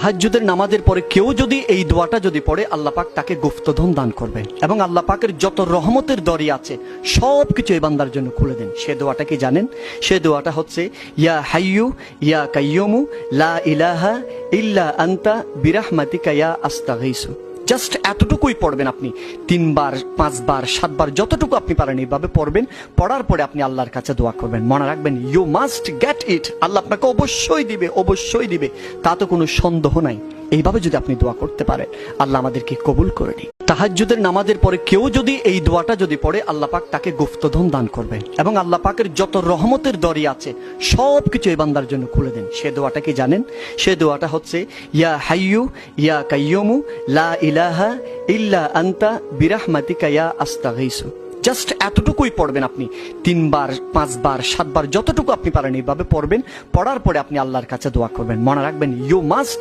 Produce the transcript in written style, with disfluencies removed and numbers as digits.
তাহাজ্জুদের নামাজের পরে কেউ যদি এই দোয়াটা যদি পড়ে, আল্লাহ পাক তাকে গুপ্তধন দান করবেন এবং আল্লাহ পাকের যত রহমতের দরি আছে সব কিছু এই বান্দার জন্য খুলে দেন। সে দোয়াটা কি জানেন? সে দোয়াটা হচ্ছে ইয়া হাইয়ু ইয়া কাইয়ুমু লা ইলাহা ইল্লা আনতা বিরাহমাতিকা ইয়া আস্তাগীসু। জাস্ট এতটুকুই পড়বেন আপনি 3 বার 5 বার 7 বার যতটুকু আপনি পারেন এইভাবে পড়বেন। পড়ার পরে আপনি আল্লাহর কাছে দোয়া করবেন। মনে রাখবেন, ইউ মাস্ট গেট ইট। আল্লাহ আপনাকে অবশ্যই দিবে, অবশ্যই দিবে, তা তো কোনো সন্দেহ নাই। এইভাবে যদি আপনি দোয়া করতে পারেন, আল্লাহ আমাদেরকে কবুল করে নিন। তাহাজ্জুদের নামাজের পরে কেউ যদি এই দোয়াটা যদি পড়ে, আল্লাহ পাক তাকে গুপ্তধন দান করবেন এবং আল্লাহ পাকের যত রহমতের দরি আছে সব কিছু এই বান্দার জন্য খুলে দেন। সে দোয়াটা কি জানেন? সে দোয়াটা হচ্ছে ইয়া হাইয়ু ইয়া কাইয়ুমু লা ইলাহা ইল্লা আনতা বিরাহমাতিকা ইয়া আস্তাগীসু। জাস্ট এতটুকুই পড়বেন আপনি 3 বার 5 বার 7 বার যতটুকু আপনি পারেন এইভাবে পড়বেন। পড়ার পরে আপনি আল্লাহর কাছে দোয়া করবেন। মনে রাখবেন, ইউ মাস্ট